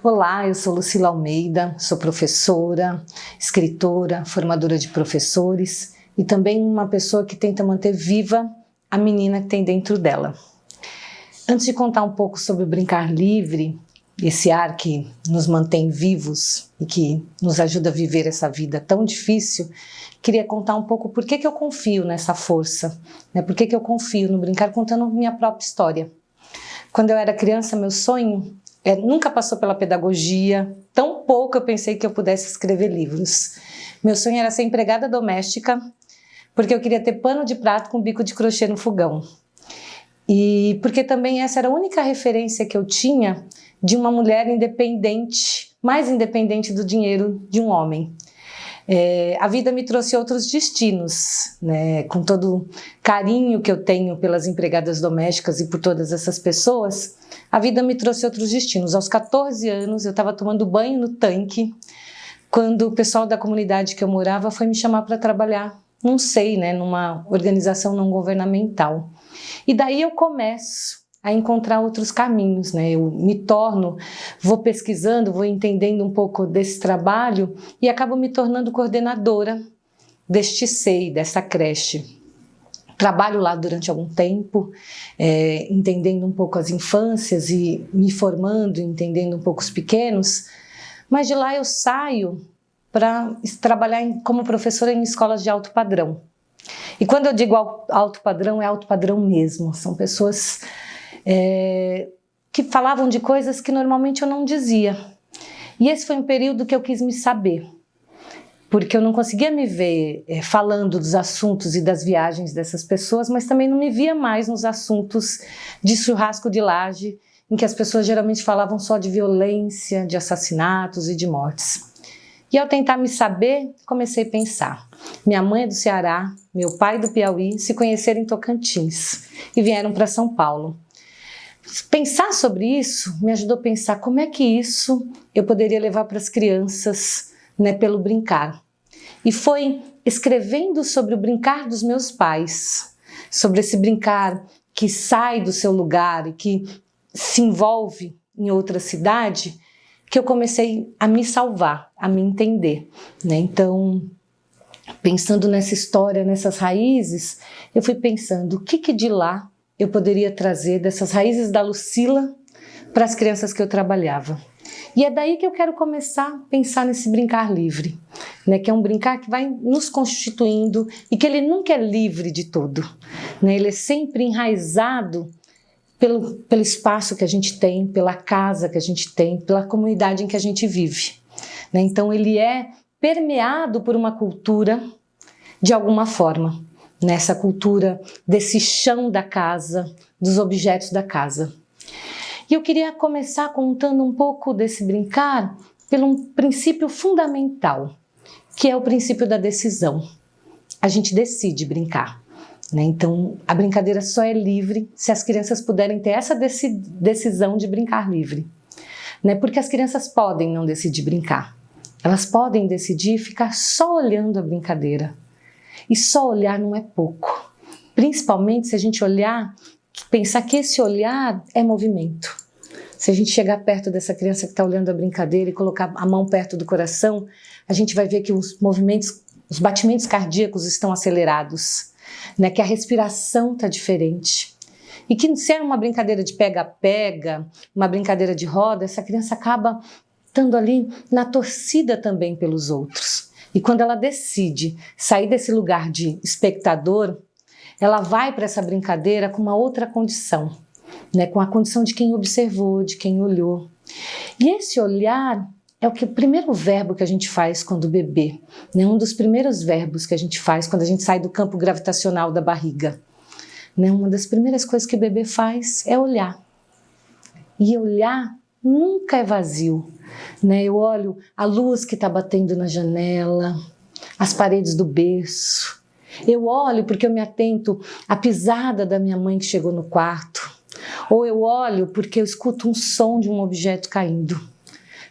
Olá, eu sou Lucila Almeida, sou professora, escritora, formadora de professores e também uma pessoa que tenta manter viva a menina que tem dentro dela. Antes de contar um pouco sobre o Brincar Livre, esse ar que nos mantém vivos e que nos ajuda a viver essa vida tão difícil, queria contar um pouco por que eu confio nessa força, por que eu confio no Brincar, contando minha própria história. Quando eu era criança, meu sonho nunca passou pela pedagogia, tão pouco eu pensei que eu pudesse escrever livros. Meu sonho era ser empregada doméstica, porque eu queria ter pano de prato com bico de crochê no fogão. E porque também essa era a única referência que eu tinha de uma mulher independente, mais independente do dinheiro de um homem. A vida me trouxe outros destinos, com todo o carinho que eu tenho pelas empregadas domésticas e por todas essas pessoas, a vida me trouxe outros destinos. Aos 14 anos, eu estava tomando banho no tanque, quando o pessoal da comunidade que eu morava foi me chamar para trabalhar, não sei, numa organização não governamental. E daí eu começo a encontrar outros caminhos, eu me torno, vou pesquisando, vou entendendo um pouco desse trabalho e acabo me tornando coordenadora deste SEI, dessa creche. Trabalho lá durante algum tempo, entendendo um pouco as infâncias e me formando, entendendo um pouco os pequenos, mas de lá eu saio para trabalhar como professora em escolas de alto padrão. E quando eu digo alto padrão, é alto padrão mesmo, são pessoas que falavam de coisas que normalmente eu não dizia. E esse foi um período que eu quis me saber, porque eu não conseguia me ver falando dos assuntos e das viagens dessas pessoas, mas também não me via mais nos assuntos de churrasco de laje, em que as pessoas geralmente falavam só de violência, de assassinatos e de mortes. E ao tentar me saber, comecei a pensar. Minha mãe é do Ceará, meu pai do Piauí, se conheceram em Tocantins e vieram para São Paulo. Pensar sobre isso me ajudou a pensar como é que isso eu poderia levar para as crianças, pelo brincar. E foi escrevendo sobre o brincar dos meus pais, sobre esse brincar que sai do seu lugar e que se envolve em outra cidade, que eu comecei a me salvar, a me entender. Então, pensando nessa história, nessas raízes, eu fui pensando o que de lá eu poderia trazer dessas raízes da Lucila para as crianças que eu trabalhava. E é daí que eu quero começar a pensar nesse brincar livre, que é um brincar que vai nos constituindo e que ele nunca é livre de tudo. Ele é sempre enraizado pelo espaço que a gente tem, pela casa que a gente tem, pela comunidade em que a gente vive. Então ele é permeado por uma cultura de alguma forma. Nessa cultura desse chão da casa, dos objetos da casa. E eu queria começar contando um pouco desse brincar pelo princípio fundamental, que é o princípio da decisão. A gente decide brincar. Então, a brincadeira só é livre se as crianças puderem ter essa decisão de brincar livre. Porque as crianças podem não decidir brincar. Elas podem decidir ficar só olhando a brincadeira. E só olhar não é pouco, principalmente se a gente olhar, pensar que esse olhar é movimento. Se a gente chegar perto dessa criança que está olhando a brincadeira e colocar a mão perto do coração, a gente vai ver que os movimentos, os batimentos cardíacos estão acelerados, que a respiração está diferente. E que se é uma brincadeira de pega-pega, uma brincadeira de roda, essa criança acaba estando ali na torcida também pelos outros. E quando ela decide sair desse lugar de espectador, ela vai para essa brincadeira com uma outra condição, com a condição de quem observou, de quem olhou. E esse olhar é o primeiro verbo que a gente faz quando bebê, um dos primeiros verbos que a gente faz quando a gente sai do campo gravitacional da barriga. Uma das primeiras coisas que o bebê faz é olhar. E olhar nunca é vazio. Eu olho a luz que está batendo na janela, as paredes do berço. Eu olho porque eu me atento à pisada da minha mãe que chegou no quarto. Ou eu olho porque eu escuto um som de um objeto caindo.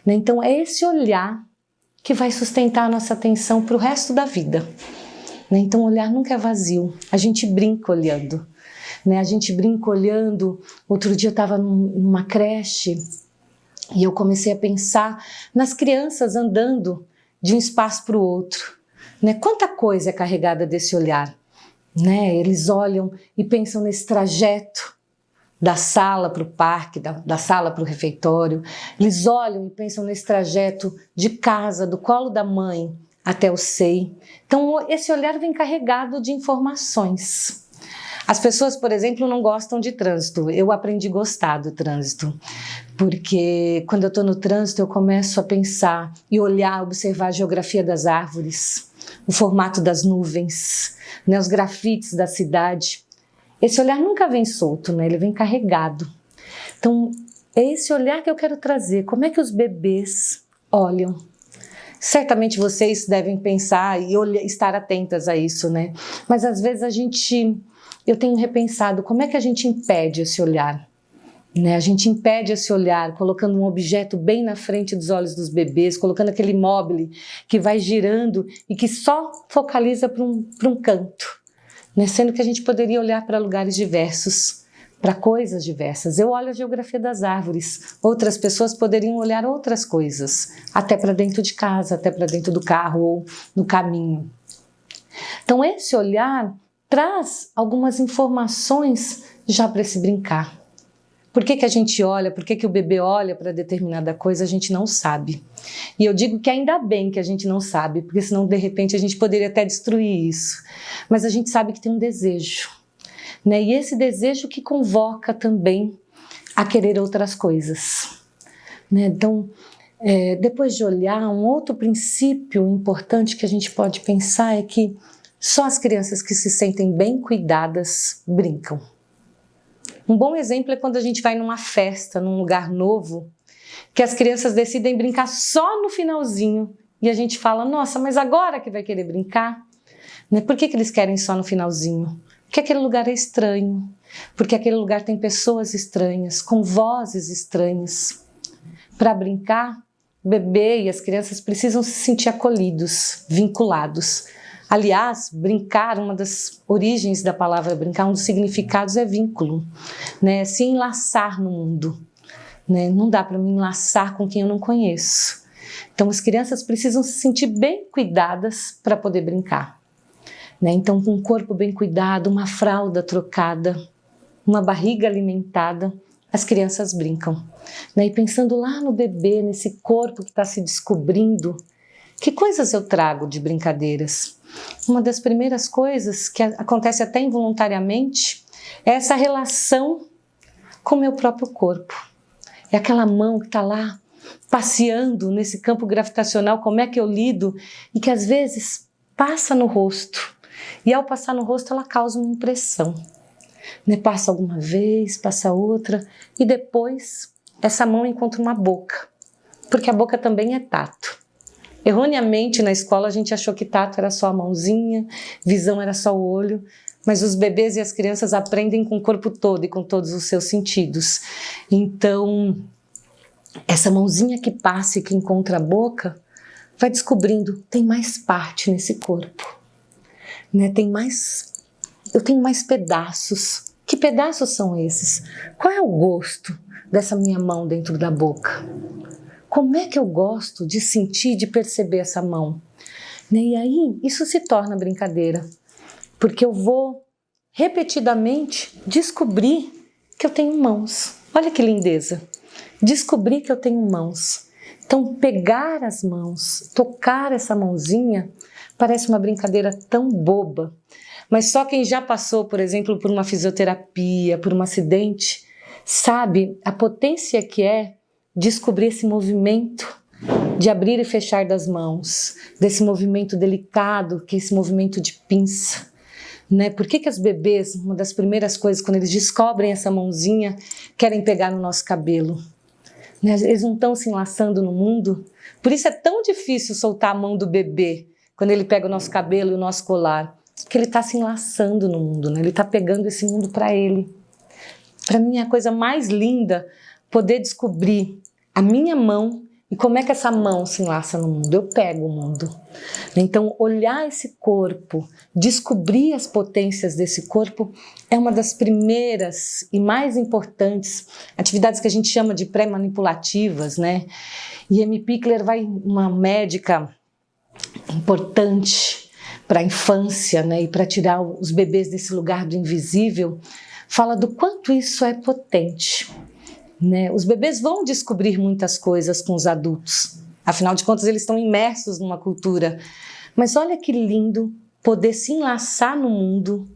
Então é esse olhar que vai sustentar a nossa atenção para o resto da vida. Então olhar nunca é vazio, a gente brinca olhando. A gente brinca olhando. Outro dia eu estava numa creche E eu comecei a pensar nas crianças andando de um espaço para o outro, né? Quanta coisa é carregada desse olhar, né? Eles olham e pensam nesse trajeto da sala para o parque, da sala para o refeitório. Eles olham e pensam nesse trajeto de casa, do colo da mãe até o SEI. Então, esse olhar vem carregado de informações. As pessoas, por exemplo, não gostam de trânsito. Eu aprendi a gostar do trânsito, porque quando eu estou no trânsito eu começo a pensar e olhar, observar a geografia das árvores, o formato das nuvens, né, os grafites da cidade. Esse olhar nunca vem solto, né? Ele vem carregado. Então, é esse olhar que eu quero trazer. Como é que os bebês olham? Certamente vocês devem pensar e estar atentas a isso, né? Mas às vezes eu tenho repensado como é que a gente impede esse olhar, né? A gente impede esse olhar colocando um objeto bem na frente dos olhos dos bebês, colocando aquele mobile que vai girando e que só focaliza para um canto, né? Sendo que a gente poderia olhar para lugares diversos, para coisas diversas. Eu olho a geografia das árvores, outras pessoas poderiam olhar outras coisas, até para dentro de casa, até para dentro do carro ou no caminho. Então esse olhar traz algumas informações já para se brincar. Por que a gente olha, por que o bebê olha para determinada coisa, a gente não sabe. E eu digo que ainda bem que a gente não sabe, porque senão de repente a gente poderia até destruir isso. Mas a gente sabe que tem um desejo, né? E esse desejo que convoca também a querer outras coisas, né? Então, depois de olhar, um outro princípio importante que a gente pode pensar é que só as crianças que se sentem bem cuidadas brincam. Um bom exemplo é quando a gente vai numa festa, num lugar novo, que as crianças decidem brincar só no finalzinho e a gente fala, nossa, mas agora que vai querer brincar? Né? Por que eles querem só no finalzinho? Porque aquele lugar é estranho, porque aquele lugar tem pessoas estranhas, com vozes estranhas. Para brincar, o bebê e as crianças precisam se sentir acolhidos, vinculados. Aliás, brincar, uma das origens da palavra brincar, um dos significados é vínculo, né? Se enlaçar no mundo, né? Não dá para me enlaçar com quem eu não conheço. Então as crianças precisam se sentir bem cuidadas para poder brincar, né? Então com um corpo bem cuidado, uma fralda trocada, uma barriga alimentada, as crianças brincam, né? E pensando lá no bebê, nesse corpo que está se descobrindo, que coisas eu trago de brincadeiras? Uma das primeiras coisas que acontece até involuntariamente é essa relação com o meu próprio corpo. É aquela mão que está lá passeando nesse campo gravitacional, como é que eu lido, e que às vezes passa no rosto. E ao passar no rosto ela causa uma impressão, né? Passa alguma vez, passa outra, e depois essa mão encontra uma boca, porque a boca também é tato. Erroneamente na escola a gente achou que tato era só a mãozinha, visão era só o olho, mas os bebês e as crianças aprendem com o corpo todo e com todos os seus sentidos. Então, essa mãozinha que passa e que encontra a boca, vai descobrindo, tem mais parte nesse corpo, né? Eu tenho mais pedaços. Que pedaços são esses? Qual é o gosto dessa minha mão dentro da boca? Como é que eu gosto de sentir, de perceber essa mão? E aí, isso se torna brincadeira, porque eu vou repetidamente descobrir que eu tenho mãos. Olha que lindeza! Descobrir que eu tenho mãos. Então, pegar as mãos, tocar essa mãozinha, parece uma brincadeira tão boba, mas só quem já passou, por exemplo, por uma fisioterapia, por um acidente, sabe a potência que é descobrir esse movimento de abrir e fechar das mãos, desse movimento delicado, que é esse movimento de pinça, né? Por que os bebês, uma das primeiras coisas, quando eles descobrem essa mãozinha, querem pegar no nosso cabelo? Né? Eles não estão se enlaçando no mundo, por isso é tão difícil soltar a mão do bebê, quando ele pega o nosso cabelo e o nosso colar, porque ele está se enlaçando no mundo, né? Ele está pegando esse mundo para ele. Para mim é a coisa mais linda poder descobrir a minha mão E como é que essa mão se enlaça no mundo? Eu pego o mundo. Então, olhar esse corpo, descobrir as potências desse corpo é uma das primeiras e mais importantes atividades que a gente chama de pré-manipulativas, né? E Amy Pickler uma médica importante para a infância, né? E para tirar os bebês desse lugar do invisível, fala do quanto isso é potente. Né? Os bebês vão descobrir muitas coisas com os adultos, afinal de contas eles estão imersos numa cultura, mas olha que lindo poder se enlaçar no mundo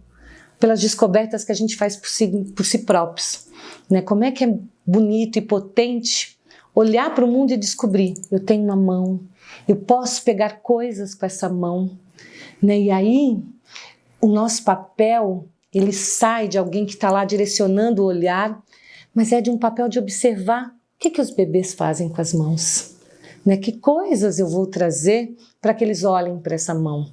pelas descobertas que a gente faz por si próprios, né? Como é que é bonito e potente olhar para o mundo e descobrir, eu tenho uma mão, eu posso pegar coisas com essa mão, né? E aí o nosso papel, ele sai de alguém que está lá direcionando o olhar, mas é de um papel de observar o que os bebês fazem com as mãos, né? Que coisas eu vou trazer para que eles olhem para essa mão.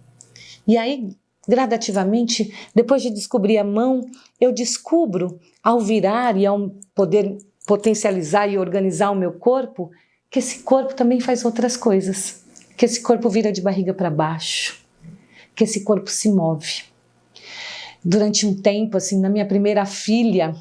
E aí, gradativamente, depois de descobrir a mão, eu descubro, ao virar e ao poder potencializar e organizar o meu corpo, que esse corpo também faz outras coisas, que esse corpo vira de barriga para baixo, que esse corpo se move. Durante um tempo, assim, na minha primeira filha,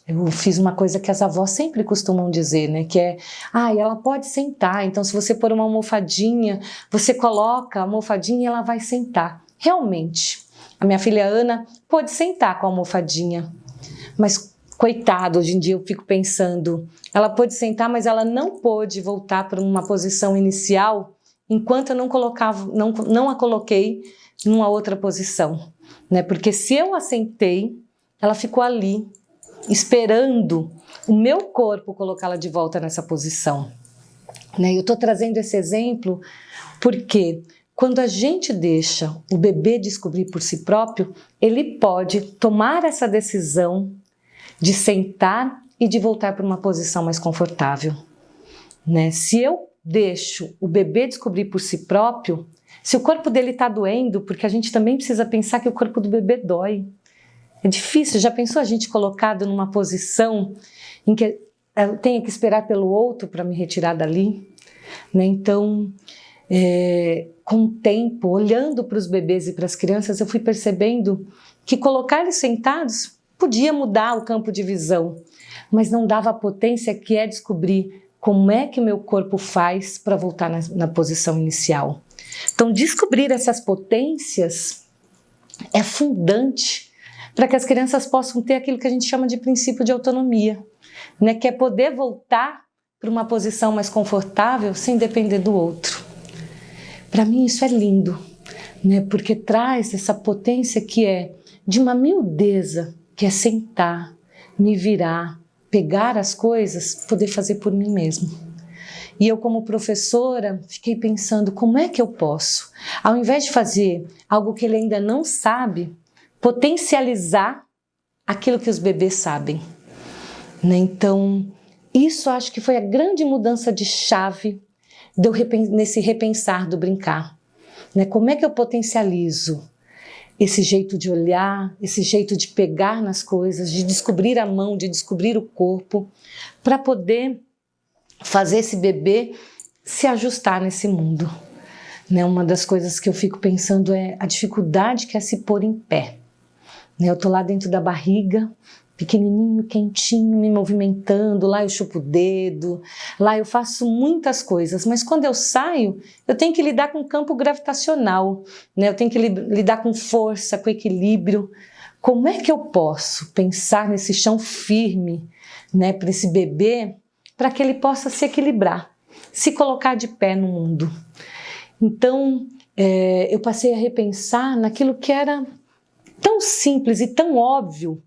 eu fiz uma coisa que as avós sempre costumam dizer, né? Que é, ela pode sentar, então se você pôr uma almofadinha, você coloca a almofadinha e ela vai sentar. Realmente, a minha filha Ana pôde sentar com a almofadinha, mas coitado, hoje em dia eu fico pensando, ela pôde sentar, mas ela não pôde voltar para uma posição inicial enquanto eu não a coloquei numa outra posição, né? Porque se eu a sentei, ela ficou ali, esperando o meu corpo colocá-la de volta nessa posição. Né? Eu estou trazendo esse exemplo porque quando a gente deixa o bebê descobrir por si próprio, ele pode tomar essa decisão de sentar e de voltar para uma posição mais confortável. Né? Se eu deixo o bebê descobrir por si próprio, se o corpo dele está doendo, porque a gente também precisa pensar que o corpo do bebê dói. É difícil, já pensou a gente colocado numa posição em que eu tenha que esperar pelo outro para me retirar dali? Né? Então, com o tempo, olhando para os bebês e para as crianças, eu fui percebendo que colocar eles sentados podia mudar o campo de visão, mas não dava a potência que é descobrir como é que o meu corpo faz para voltar na posição inicial. Então, descobrir essas potências é fundante para que as crianças possam ter aquilo que a gente chama de princípio de autonomia, né? Que é poder voltar para uma posição mais confortável sem depender do outro. Para mim isso é lindo, né? Porque traz essa potência que é de uma miudeza, que é sentar, me virar, pegar as coisas, poder fazer por mim mesmo. E eu, como professora, fiquei pensando como é que eu posso, ao invés de fazer algo que ele ainda não sabe, potencializar aquilo que os bebês sabem. Né? Então, isso acho que foi a grande mudança de chave nesse repensar do brincar. Né? Como é que eu potencializo esse jeito de olhar, esse jeito de pegar nas coisas, de descobrir a mão, de descobrir o corpo, para poder fazer esse bebê se ajustar nesse mundo. Né? Uma das coisas que eu fico pensando é a dificuldade que é se pôr em pé. Eu estou lá dentro da barriga, pequenininho, quentinho, me movimentando, lá eu chupo o dedo, lá eu faço muitas coisas, mas quando eu saio, eu tenho que lidar com o campo gravitacional, né? Eu tenho que lidar com força, com equilíbrio. Como é que eu posso pensar nesse chão firme, né, para esse bebê, para que ele possa se equilibrar, se colocar de pé no mundo? Então, eu passei a repensar naquilo que era tão simples e tão óbvio,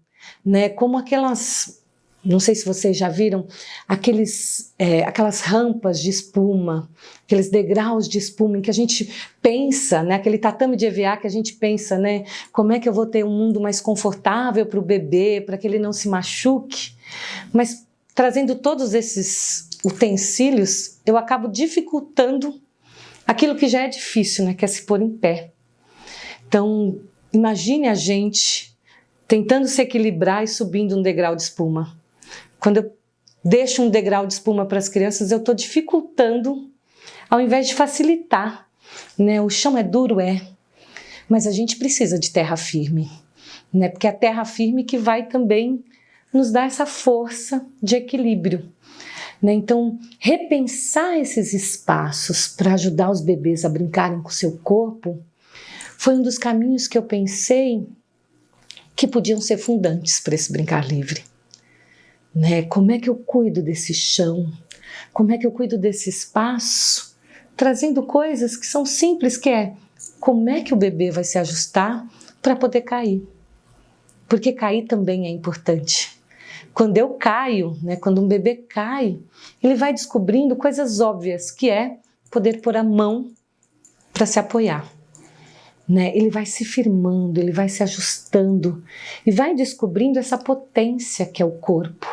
né, como aquelas, não sei se vocês já viram, aquelas rampas de espuma, aqueles degraus de espuma em que a gente pensa, né, aquele tatame de EVA que a gente pensa, né, como é que eu vou ter um mundo mais confortável para o bebê, para que ele não se machuque, mas trazendo todos esses utensílios, eu acabo dificultando aquilo que já é difícil, né, que é se pôr em pé. Então, imagine a gente tentando se equilibrar e subindo um degrau de espuma. Quando eu deixo um degrau de espuma para as crianças, eu estou dificultando ao invés de facilitar, né? O chão é duro, mas a gente precisa de terra firme, né? Porque é a terra firme que vai também nos dar essa força de equilíbrio, né? Então, repensar esses espaços para ajudar os bebês a brincarem com o seu corpo foi um dos caminhos que eu pensei que podiam ser fundantes para esse brincar livre, né? Como é que eu cuido desse chão? Como é que eu cuido desse espaço? Trazendo coisas que são simples, que é como é que o bebê vai se ajustar para poder cair. Porque cair também é importante. Quando eu caio, né, quando um bebê cai, ele vai descobrindo coisas óbvias, que é poder pôr a mão para se apoiar, né? Ele vai se firmando, ele vai se ajustando e vai descobrindo essa potência que é o corpo,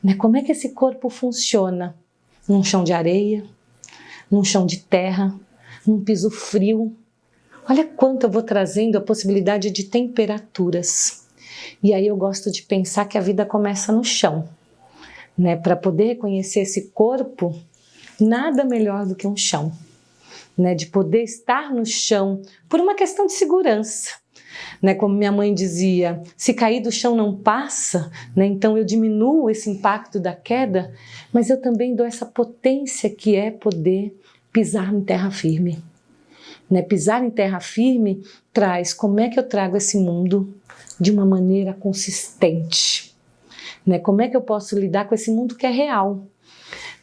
né? Como é que esse corpo funciona num chão de areia, num chão de terra, num piso frio. Olha quanto eu vou trazendo a possibilidade de temperaturas. E aí eu gosto de pensar que a vida começa no chão, né? Para poder reconhecer esse corpo, nada melhor do que um chão, né? De poder estar no chão por uma questão de segurança, né? Como minha mãe dizia, se cair do chão não passa, né? Então eu diminuo esse impacto da queda, mas eu também dou essa potência que é poder pisar em terra firme, né? Pisar em terra firme traz como é que eu trago esse mundo de uma maneira consistente, né? Como é que eu posso lidar com esse mundo que é real,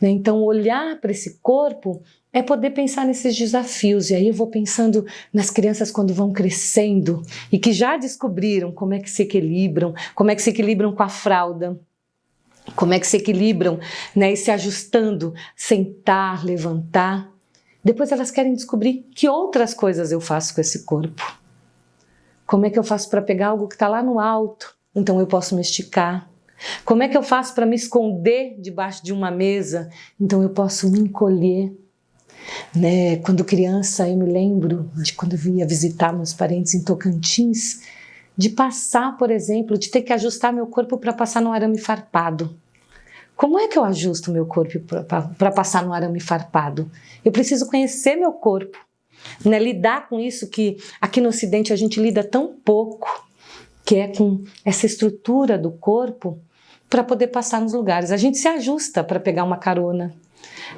né? Então olhar para esse corpo é poder pensar nesses desafios. E aí eu vou pensando nas crianças quando vão crescendo e que já descobriram como é que se equilibram, como é que se equilibram com a fralda, como é que se equilibram, né, e se ajustando, sentar, levantar. Depois elas querem descobrir que outras coisas eu faço com esse corpo. Como é que eu faço para pegar algo que está lá no alto? Então eu posso me esticar. Como é que eu faço para me esconder debaixo de uma mesa? Então eu posso me encolher. Né? Quando criança, eu me lembro de quando eu ia visitar meus parentes em Tocantins, de passar, por exemplo, de ter que ajustar meu corpo para passar no arame farpado. Como é que eu ajusto meu corpo para passar no arame farpado? Eu preciso conhecer meu corpo, né? Lidar com isso que aqui no Ocidente a gente lida tão pouco, que é com essa estrutura do corpo para poder passar nos lugares. A gente se ajusta para pegar uma carona.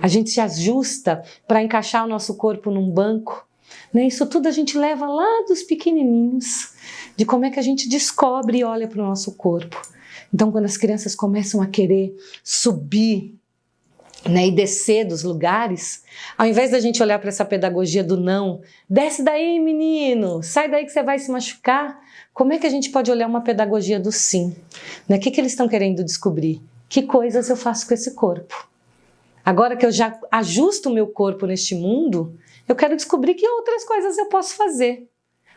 A gente se ajusta para encaixar o nosso corpo num banco, né? Isso tudo a gente leva lá dos pequenininhos, de como é que a gente descobre e olha para o nosso corpo. Então, quando as crianças começam a querer subir, né, e descer dos lugares, ao invés da gente olhar para essa pedagogia do não, desce daí menino, sai daí que você vai se machucar, como é que a gente pode olhar uma pedagogia do sim? Né? O que eles estão querendo descobrir? Que coisas eu faço com esse corpo? Agora que eu já ajusto o meu corpo neste mundo, eu quero descobrir que outras coisas eu posso fazer.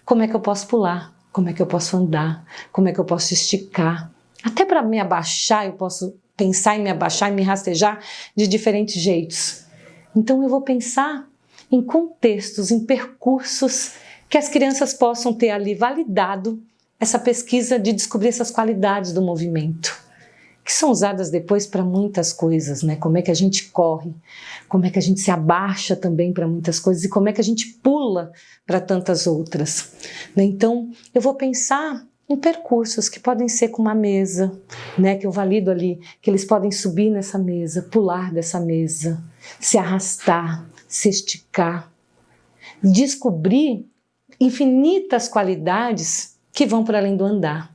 Como é que eu posso pular? Como é que eu posso andar? Como é que eu posso esticar? Até para me abaixar, eu posso pensar em me abaixar e me rastejar de diferentes jeitos. Então eu vou pensar em contextos, em percursos que as crianças possam ter ali validado essa pesquisa de descobrir essas qualidades do movimento, que são usadas depois para muitas coisas, né? Como é que a gente corre, como é que a gente se abaixa também para muitas coisas e como é que a gente pula para tantas outras, né? Então, eu vou pensar em percursos que podem ser com uma mesa, né? Que eu valido ali, que eles podem subir nessa mesa, pular dessa mesa, se arrastar, se esticar, descobrir infinitas qualidades que vão para além do andar.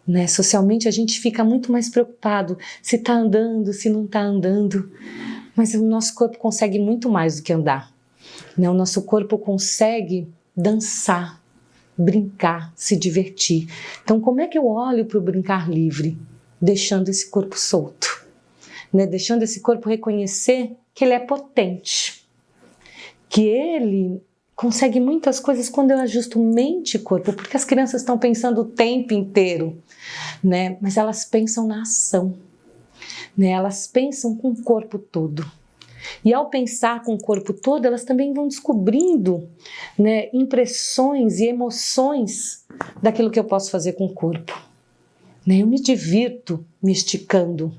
Né? Socialmente a gente fica muito mais preocupado se está andando, se não está andando, mas o nosso corpo consegue muito mais do que andar, né? O nosso corpo consegue dançar, brincar, se divertir. Então como é que eu olho para o brincar livre? Deixando esse corpo solto, né? Deixando esse corpo reconhecer que ele é potente, que ele consegue muitas coisas quando eu ajusto mente e corpo, porque as crianças estão pensando o tempo inteiro, né? Mas elas pensam na ação, né? Elas pensam com o corpo todo. E ao pensar com o corpo todo, elas também vão descobrindo, né, impressões e emoções daquilo que eu posso fazer com o corpo. Né? Eu me divirto me esticando.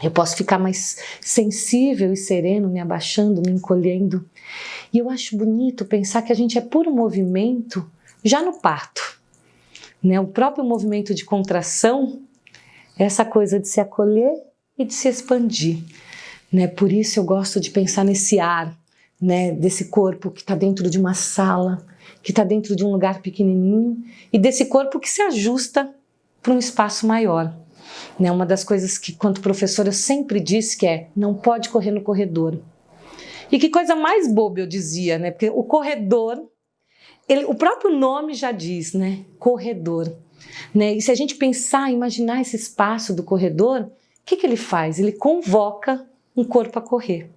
Eu posso ficar mais sensível e sereno, me abaixando, me encolhendo. E eu acho bonito pensar que a gente é puro movimento já no parto, né? O próprio movimento de contração é essa coisa de se acolher e de se expandir, né? Por isso eu gosto de pensar nesse ar, né? Desse corpo que está dentro de uma sala, que está dentro de um lugar pequenininho e desse corpo que se ajusta para um espaço maior. Né? Uma das coisas que, quanto professora, eu sempre disse que é: não pode correr no corredor. E que coisa mais boba eu dizia, né? Porque o corredor, o próprio nome já diz, né? Corredor. Né? E se a gente pensar, imaginar esse espaço do corredor, o que ele faz? Ele convoca um corpo a correr.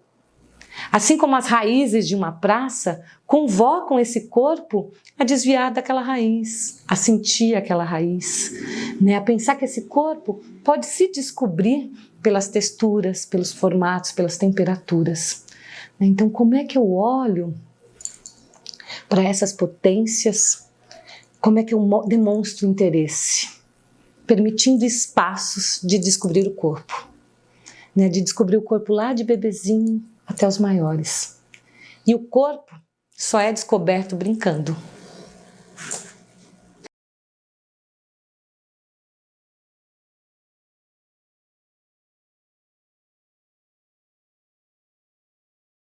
Assim como as raízes de uma praça convocam esse corpo a desviar daquela raiz, a sentir aquela raiz, né? A pensar que esse corpo pode se descobrir pelas texturas, pelos formatos, pelas temperaturas. Então, como é que eu olho para essas potências? Como é que eu demonstro interesse? Permitindo espaços de descobrir o corpo, né? De descobrir o corpo lá de bebezinho até os maiores. E o corpo só é descoberto brincando.